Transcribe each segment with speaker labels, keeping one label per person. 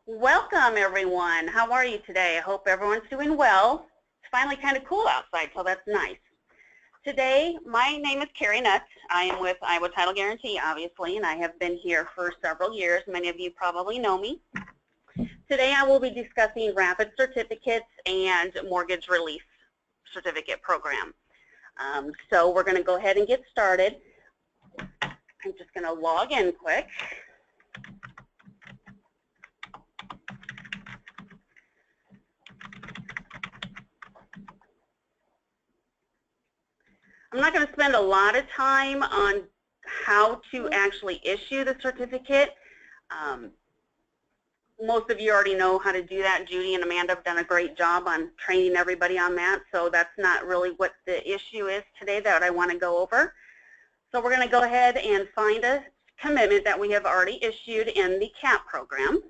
Speaker 1: Welcome, everyone. How are you today? I hope everyone's doing well. It's finally kind of cool outside, so that's nice. Today, my name is Carrie Nutt. I am with Iowa Title Guarantee, obviously, and I have been here for several years. Many of you probably know me. Today, I will be discussing rapid certificates and mortgage release certificate program. So we're going to go ahead and get started. I'm just going to log in quick. I'm not going to spend a lot of time on how to actually issue the certificate. Most of you already know how to do that. Judy and Amanda have done a great job on training everybody on that, so that's not really what the issue is today that I want to go over. So we're going to go ahead and find a commitment that we have already issued in the CAP program.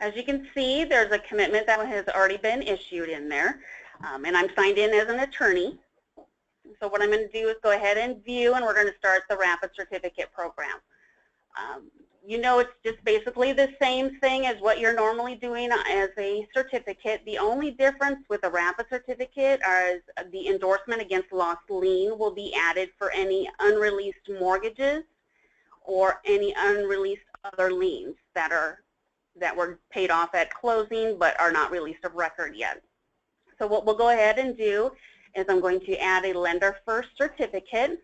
Speaker 1: As you can see, there's a commitment that has already been issued in there, and I'm signed in as an attorney. So what I'm going to do is go ahead and view, and we're going to start the rapid certificate program. You know, it's just basically the same thing as what you're normally doing as a certificate. The only difference with a rapid certificate is the endorsement against lost lien will be added for any unreleased mortgages or any unreleased other liens that were paid off at closing but are not released of record yet. So what we'll go ahead and do is I'm going to add a lender first certificate.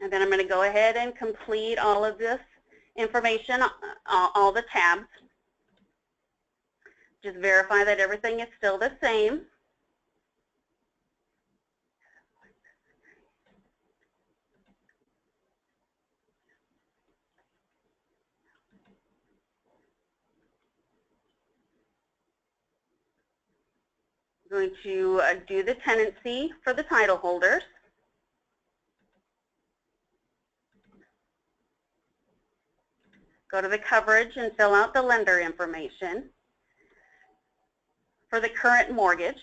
Speaker 1: And then I'm going to go ahead and complete all of this information, all the tabs. Just verify that everything is still the same. I'm going to do the tenancy for the title holders. Go to the coverage and fill out the lender information for the current mortgage.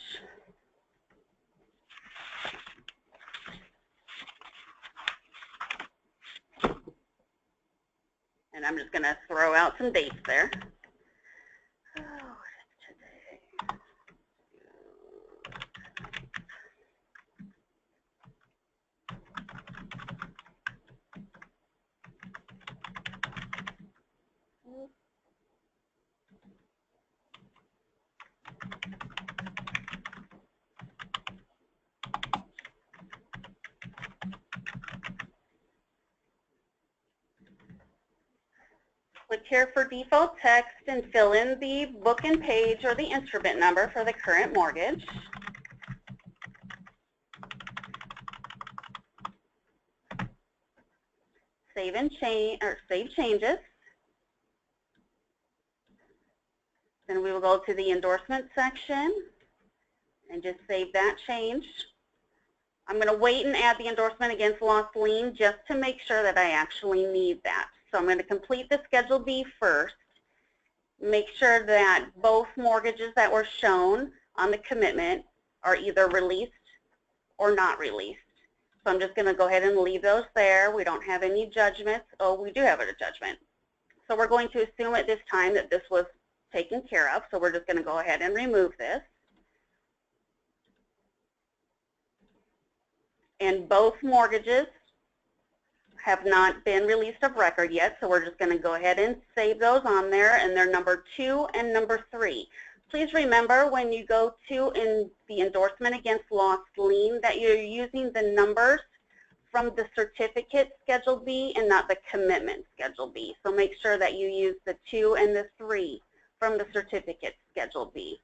Speaker 1: And I'm just going to throw out some dates there. Click here for default text and fill in the book and page or the instrument number for the current mortgage. Save and change or save changes. Then we will go to the endorsement section and just save that change. I'm going to wait and add the endorsement against lost lien just to make sure that I actually need that. So I'm going to complete the Schedule B first. Make sure that both mortgages that were shown on the commitment are either released or not released. So I'm just going to go ahead and leave those there. We don't have any judgments. Oh, we do have a judgment. So we're going to assume at this time that this was taken care of. So we're just going to go ahead and remove this. And both mortgages have not been released of record yet, so we're just going to go ahead and save those on there, and they're number 2 and number 3. Please remember when you go to in the endorsement against lost lien that you're using the numbers from the certificate Schedule B and not the commitment Schedule B. So make sure that you use the 2 and the 3 from the certificate Schedule B.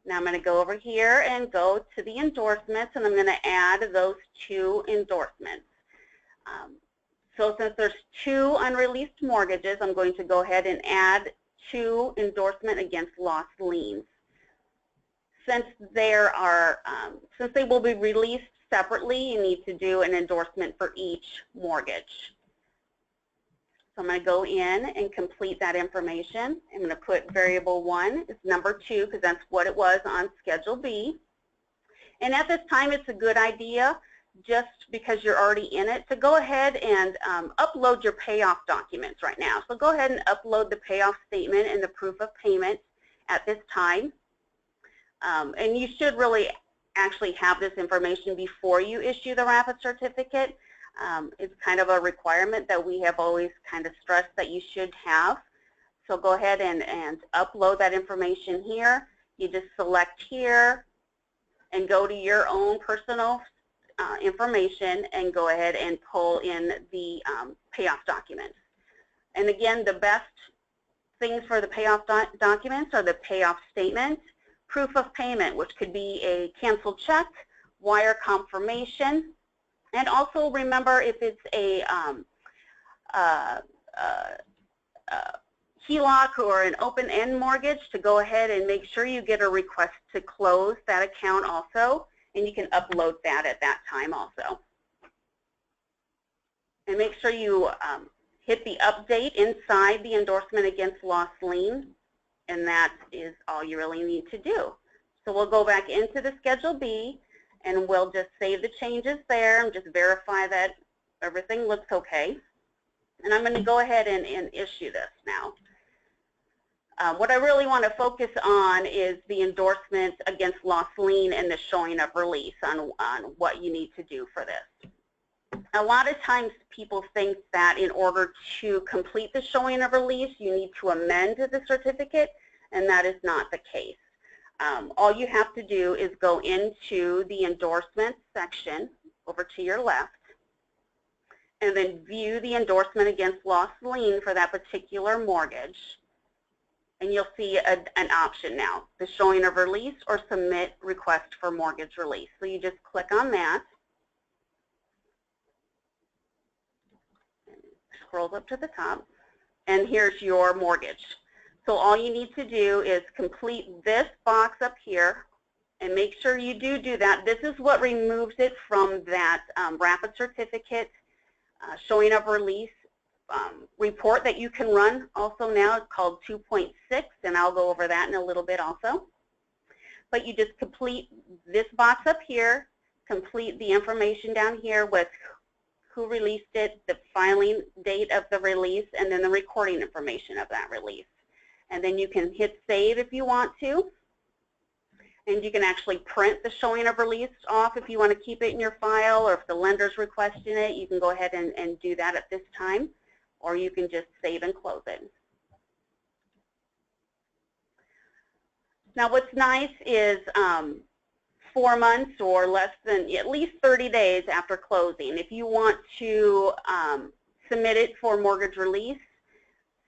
Speaker 1: Now I'm going to go over here and go to the endorsements, and I'm going to add those 2 endorsements. So since there's 2 unreleased mortgages, I'm going to go ahead and add 2 endorsement against lost liens. since since they will be released separately, you need to do an endorsement for each mortgage. So I'm going to go in and complete that information. I'm going to put variable 1 is number 2 because that's what it was on Schedule B. And at this time, it's a good idea, just because you're already in it, to go ahead and upload your payoff documents right now. So go ahead and upload the payoff statement and the proof of payment at this time. And you should really actually have this information before you issue the rapid certificate. It's kind of a requirement that we have always kind of stressed that you should have. So go ahead and upload that information here. You just select here and go to your own personal information and go ahead and pull in the payoff documents. And again, the best things for the payoff documents are the payoff statement, proof of payment, which could be a canceled check, wire confirmation, and also remember if it's a HELOC or an open-end mortgage, to go ahead and make sure you get a request to close that account also, and you can upload that at that time also. And make sure you hit the update inside the endorsement against lost lien, and that is all you really need to do. So we'll go back into the Schedule B, and we'll just save the changes there and just verify that everything looks okay. And I'm going to go ahead and issue this now. What I really want to focus on is the endorsement against lost lien and the showing of release on what you need to do for this. A lot of times people think that in order to complete the showing of release, you need to amend the certificate, and that is not the case. All you have to do is go into the endorsement section over to your left, and then view the endorsement against lost lien for that particular mortgage. And you'll see an option now, the showing of release or submit request for mortgage release. So you just click on that. Scroll up to the top, and here's your mortgage. So all you need to do is complete this box up here and make sure you do that. This is what removes it from that rapid certificate showing of release report that you can run also now. It's called 2.6, and I'll go over that in a little bit also. But you just complete this box up here, complete the information down here with who released it, the filing date of the release, and then the recording information of that release. And then you can hit save if you want to. And you can actually print the showing of release off if you want to keep it in your file, or if the lender's requesting it, you can go ahead and do that at this time, or you can just save and close it. Now what's nice is 4 months or less than at least 30 days after closing, if you want to submit it for mortgage release,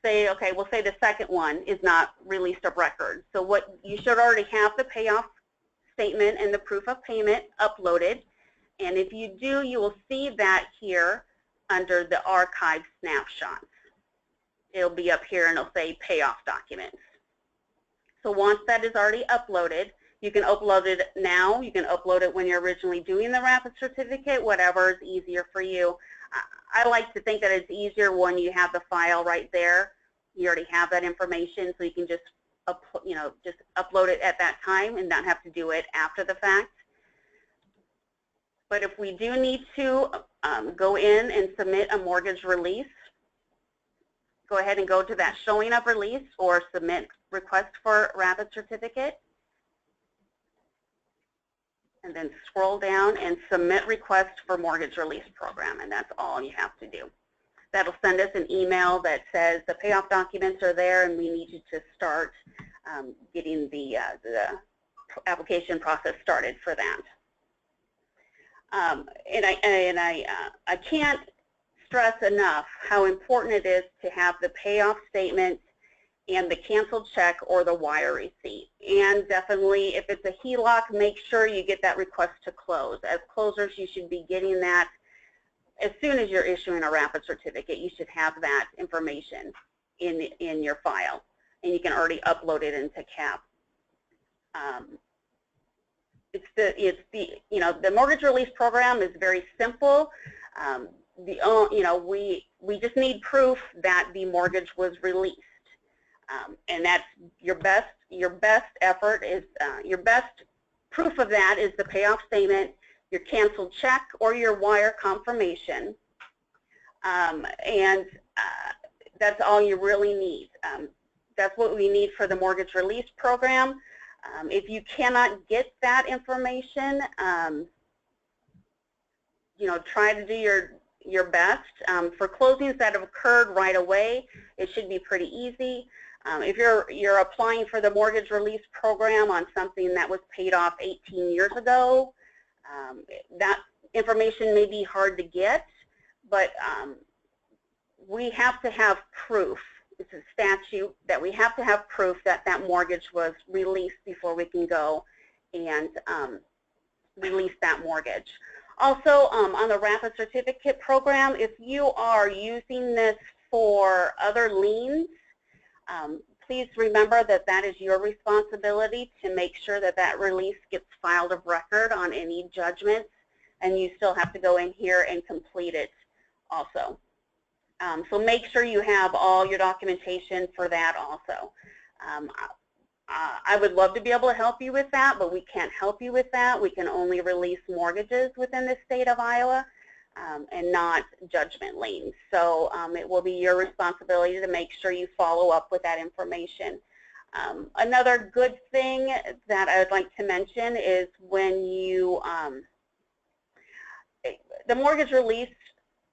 Speaker 1: say, okay, we'll say the second one is not released of record. So what you should already have the payoff statement and the proof of payment uploaded. And if you do, you will see that here under the archive snapshots. It'll be up here and it'll say payoff documents. So once that is already uploaded, you can upload it now, you can upload it when you're originally doing the rapid certificate, whatever is easier for you. I like to think that it's easier when you have the file right there. You already have that information, so you can just upload it at that time and not have to do it after the fact. But if we do need to go in and submit a mortgage release, go ahead and go to that showing of release or submit request for rapid certificate, and then scroll down and submit request for mortgage release program, and that's all you have to do. That'll send us an email that says the payoff documents are there and we need you to start getting the application process started for that. I can't stress enough how important it is to have the payoff statement and the canceled check or the wire receipt. And definitely, if it's a HELOC, make sure you get that request to close. As closers, you should be getting that as soon as you're issuing a rapid certificate. You should have that information in your file, and you can already upload it into CAP. the mortgage release program is very simple. We just need proof that the mortgage was released, and that's your best effort is your best proof of that is the payoff statement, your canceled check, or your wire confirmation, and that's all you really need. That's what we need for the mortgage release program. If you cannot get that information, try to do your best. For closings that have occurred right away, it should be pretty easy. If you're applying for the mortgage release program on something that was paid off 18 years ago, that information may be hard to get, but we have to have proof. It's a statute that we have to have proof that that mortgage was released before we can go and release that mortgage. Also, on the Rapid Certificate program, if you are using this for other liens, please remember that that is your responsibility to make sure that that release gets filed of record on any judgments, and you still have to go in here and complete it also. So make sure you have all your documentation for that also. I would love to be able to help you with that, but we can't help you with that. We can only release mortgages within the state of Iowa and not judgment liens. So it will be your responsibility to make sure you follow up with that information. Another good thing that I would like to mention is when you, the mortgage release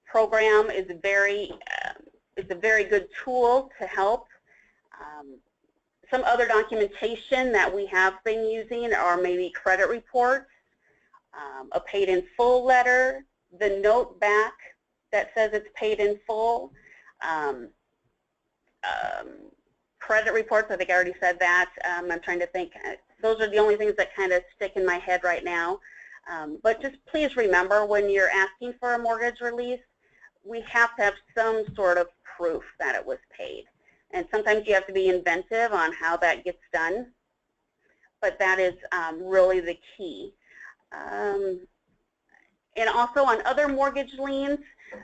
Speaker 1: program is it's a very good tool to help. Some other documentation that we have been using are maybe credit reports, a paid in full letter, the note back that says it's paid in full, credit reports, I think I already said that. I'm trying to think. Those are the only things that kind of stick in my head right now. But just please remember, when you're asking for a mortgage release, we have to have some sort of proof that it was paid. And sometimes you have to be inventive on how that gets done, but that is really the key. And also on other mortgage liens,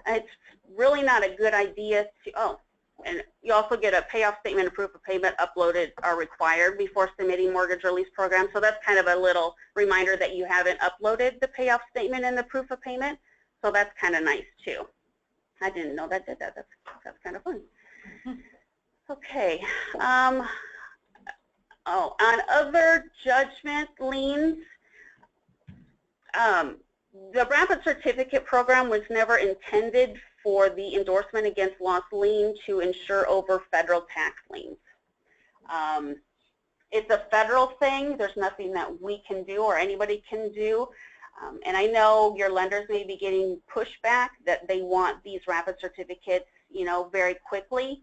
Speaker 1: it's really not a good idea to, and you also get a payoff statement and proof of payment uploaded are required before submitting mortgage release program. So that's kind of a little reminder that you haven't uploaded the payoff statement and the proof of payment. So that's kind of nice too. I didn't know that did that. That's kind of fun. Okay. On other judgment liens, the Rapid Certificate program was never intended for the endorsement against lost lien to insure over federal tax liens. It's a federal thing. There's nothing that we can do or anybody can do. And I know your lenders may be getting pushback that they want these Rapid Certificates, very quickly.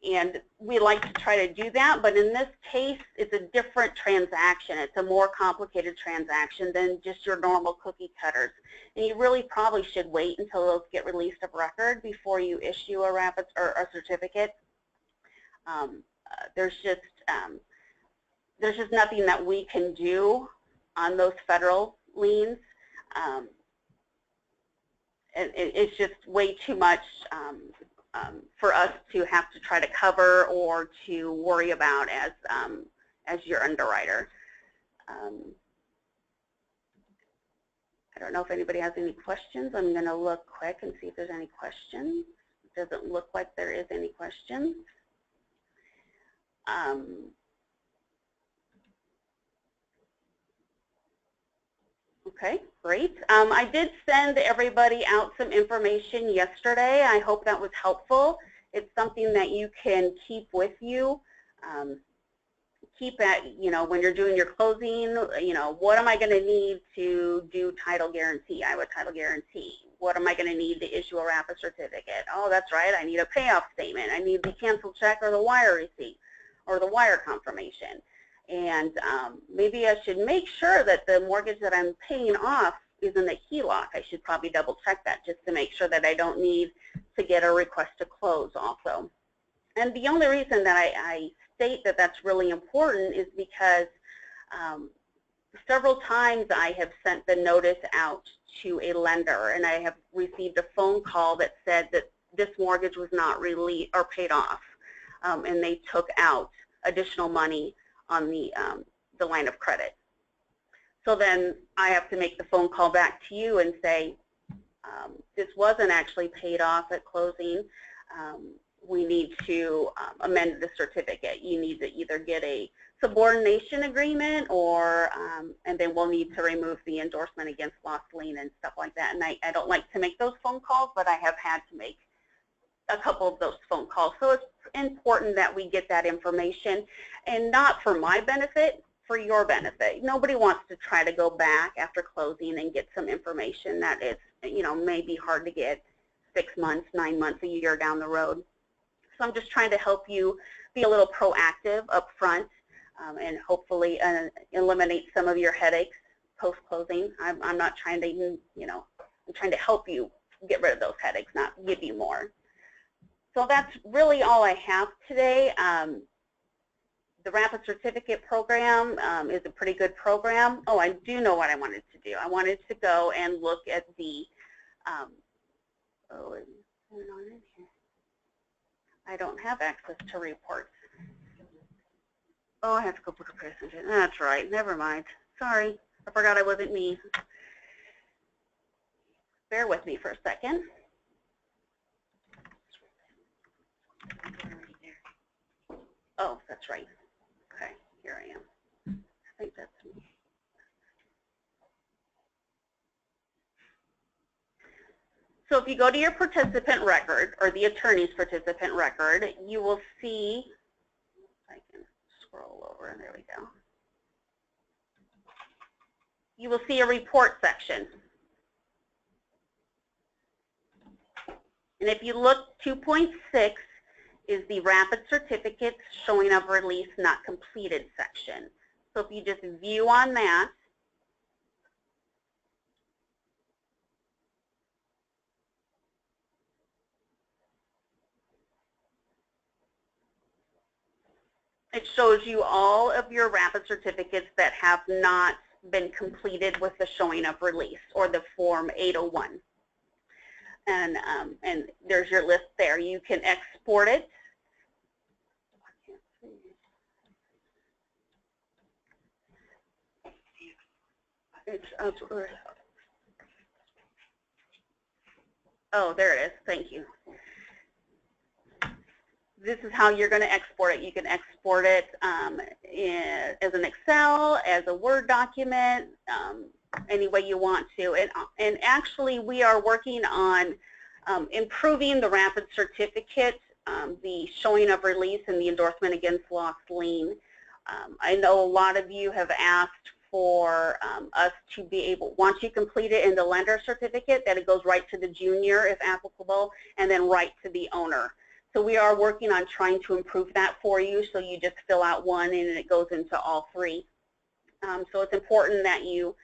Speaker 1: And we like to try to do that, but in this case, it's a different transaction. It's a more complicated transaction than just your normal cookie cutters. And you really probably should wait until those get released of record before you issue a Rapid or a certificate. There's just nothing that we can do on those federal liens. It's just way too much for us to have to try to cover or to worry about as your underwriter. I don't know if anybody has any questions. I'm going to look quick and see if there's any questions. It doesn't look like there is any questions. Okay, great. I did send everybody out some information yesterday. I hope that was helpful. It's something that you can keep with you. Keep at, when you're doing your closing, what am I going to need to do title guarantee, Iowa title guarantee? What am I going to need to issue a Rapid Certificate? Oh, that's right, I need a payoff statement. I need the canceled check or the wire receipt or the wire confirmation. And maybe I should make sure that the mortgage that I'm paying off is in the HELOC. I should probably double check that just to make sure that I don't need to get a request to close also. And the only reason that I state that that's really important is because several times I have sent the notice out to a lender, and I have received a phone call that said that this mortgage was not released or paid off, and they took out additional money on the line of credit. So then I have to make the phone call back to you and say, this wasn't actually paid off at closing. We need to amend the certificate. You need to either get a subordination agreement, or and then we'll need to remove the endorsement against lost lien and stuff like that. And I don't like to make those phone calls, but I have had to make a couple of those phone calls. So it's important that we get that information, and not for my benefit, for your benefit. Nobody wants to try to go back after closing and get some information that is, you know, may be hard to get 6 months, 9 months, a year down the road. So I'm just trying to help you be a little proactive up front, and hopefully eliminate some of your headaches post-closing. I'm not trying to even, you know, I'm trying to help you get rid of those headaches, not give you more. So that's really all I have today. The Rapid Certificate Program is a pretty good program. Oh, I do know what I wanted to do. I wanted to go and look at the, I don't have access to reports. Oh, I have to go book a passenger. That's right. Never mind. Sorry. I forgot I wasn't me. Bear with me for a second. Oh, that's right. Okay, here I am. I think that's me. So if you go to your participant record, or the attorney's participant record, you will see, I can scroll over, and there we go. You will see a report section. And if you look, 2.6 is the Rapid Certificates Showing of Release Not Completed section. So if you just view on that, it shows you all of your Rapid Certificates that have not been completed with the Showing of Release, or the Form 801. And there's your list there. You can export it. Oh, there it is. Thank you. This is how you're going to export it. You can export it as an Excel, as a Word document, any way you want to. And actually, we are working on improving the Rapid Certificate, the Showing of Release, and the endorsement against lost lien. I know a lot of you have asked for us to be able, once you complete it in the lender certificate, that it goes right to the junior if applicable, and then right to the owner. So we are working on trying to improve that for you, so you just fill out one and it goes into all three. So it's important that you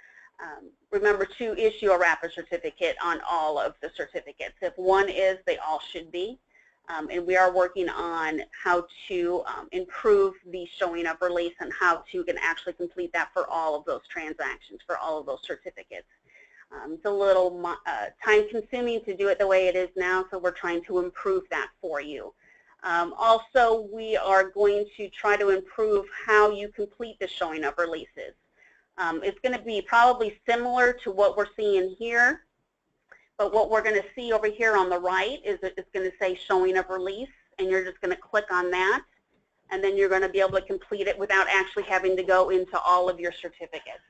Speaker 1: remember to issue a Rapid Certificate on all of the certificates. If one is, they all should be. And we are working on how to improve the Showing of Release and how to can actually complete that for all of those transactions, for all of those certificates. It's a little time-consuming to do it the way it is now, so we're trying to improve that for you. Also, we are going to try to improve how you complete the Showing of Releases. It's going to be probably similar to what we're seeing here, but what we're going to see over here on the right is that it's going to say Showing of Release, and you're just going to click on that, and then you're going to be able to complete it without actually having to go into all of your certificates.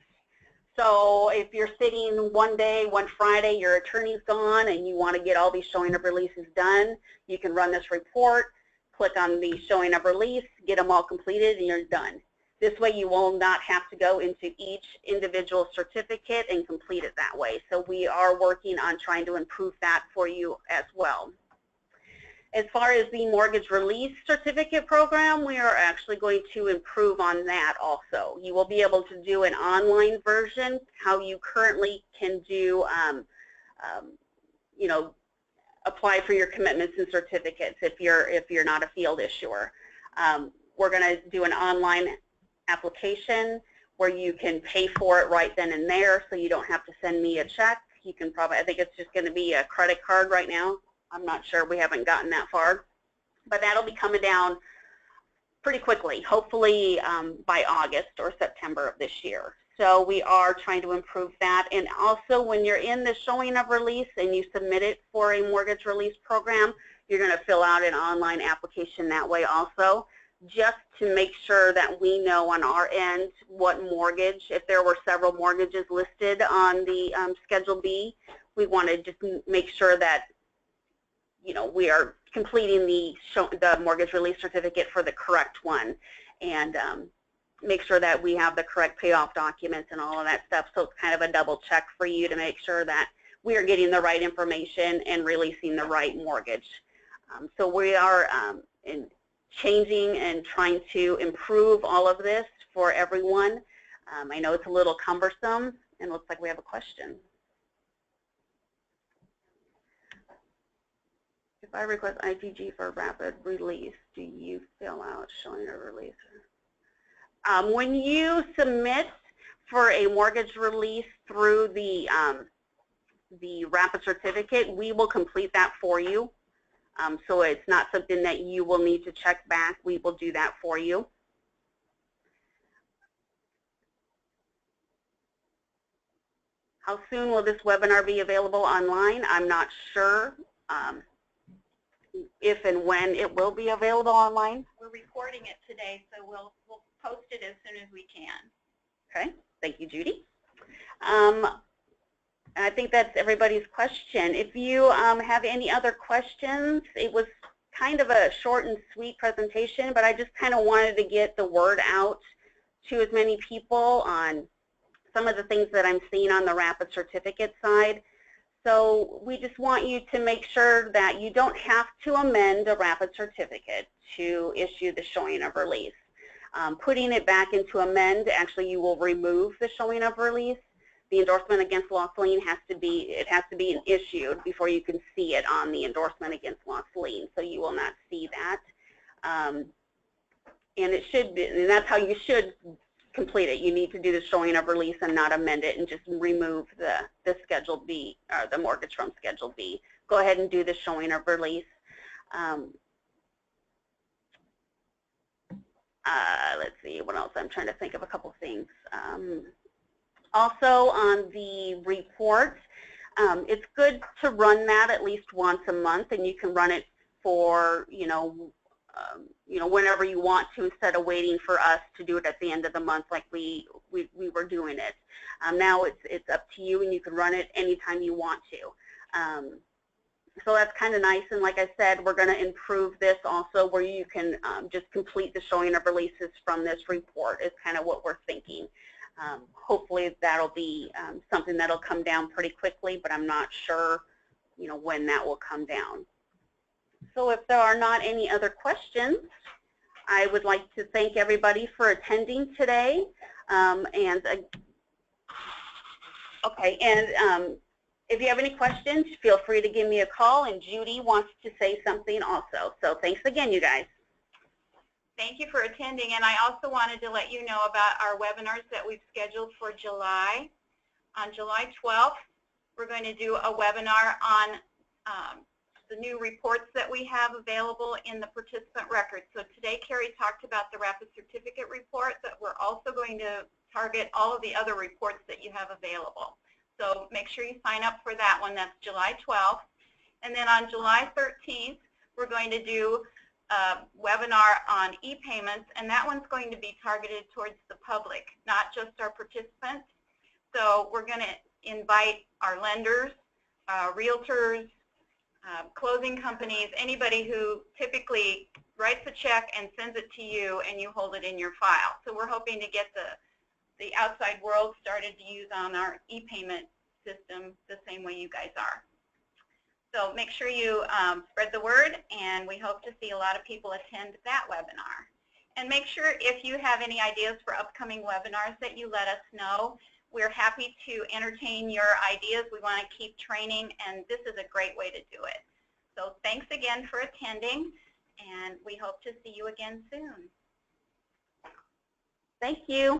Speaker 1: So if you're sitting one day, one Friday, your attorney's gone, and you want to get all these Showing of Releases done, you can run this report, click on the Showing of Release, get them all completed, and you're done. This way you will not have to go into each individual certificate and complete it that way. So we are working on trying to improve that for you as well. As far as the Mortgage Release Certificate Program, we are actually going to improve on that also. You will be able to do an online version, how you currently can do, you know, apply for your commitments and certificates if you're not a field issuer. We're going to do an online application. where you can pay for it right then and there, so you don't have to send me a check. You can probably, I think it's just going to be a credit card right now. I'm not sure. We haven't gotten that far. But that'll be coming down pretty quickly, hopefully by August or September of this year. So we are trying to improve that. And also, when you're in the showing of release and you submit it for a mortgage release program, you're going to fill out an online application that way also, just to make sure that we know on our end what mortgage, if there were several mortgages listed on the Schedule B, we want to just make sure that, you know, we are completing the mortgage release certificate for the correct one, and make sure that we have the correct payoff documents and all of that stuff. So it's kind of a double check for you to make sure that we are getting the right information and releasing the right mortgage. So we are changing and trying to improve all of this for everyone. I know it's a little cumbersome, and looks like we have a question. If I request ITG for rapid release, do you fill out showing a release? When you submit for a mortgage release through the rapid certificate, we will complete that for you. So it's not something that you will need to check back. We will do that for you. How soon will this webinar be available online? I'm not sure if and when it will be available online.
Speaker 2: We're recording it today, so we'll post it as soon as we can.
Speaker 1: Okay, thank you, Judy. I think that's everybody's question. If you have any other questions, it was kind of a short and sweet presentation, but I just kind of wanted to get the word out to as many people on some of the things that I'm seeing on the rapid certificate side. So we just want you to make sure that you don't have to amend a rapid certificate to issue the showing of release. Putting it back into amend, actually you will remove the showing of release. The endorsement against loss lien has to be issued before you can see it on the endorsement against loss lien. So you will not see that. And it should be, and that's how you should complete it. You need to do the showing of release and not amend it and just remove the Schedule B, or the mortgage from Schedule B. Go ahead and do the showing of release. Let's see, what else? I'm trying to think of a couple things. Also on the report, it's good to run that at least once a month, and you can run it for, whenever you want to, instead of waiting for us to do it at the end of the month like we were doing it. Now it's up to you, and you can run it anytime you want to. So that's kind of nice, and like I said, we're going to improve this also, where you can just complete the showing of releases from this report is kind of what we're thinking. Hopefully that'll be something that'll come down pretty quickly, but I'm not sure, when that will come down. So if there are not any other questions, I would like to thank everybody for attending today. If you have any questions, feel free to give me a call, and Judy wants to say something also. So thanks again, you guys.
Speaker 2: Thank you for attending, and I also wanted to let you know about our webinars that we've scheduled for July. On July 12th, we're going to do a webinar on the new reports that we have available in the participant record. So today, Carrie talked about the rapid certificate report, but we're also going to target all of the other reports that you have available. So make sure you sign up for that one. That's July 12th. And then on July 13th, we're going to do webinar on e-payments, and that one's going to be targeted towards the public, not just our participants. So we're going to invite our lenders, realtors, closing companies, anybody who typically writes a check and sends it to you and you hold it in your file. So we're hoping to get the outside world started to use on our e-payment system the same way you guys are. So make sure you spread the word, and we hope to see a lot of people attend that webinar. And make sure if you have any ideas for upcoming webinars that you let us know. We're happy to entertain your ideas. We want to keep training, and this is a great way to do it. So thanks again for attending, and we hope to see you again soon.
Speaker 1: Thank you.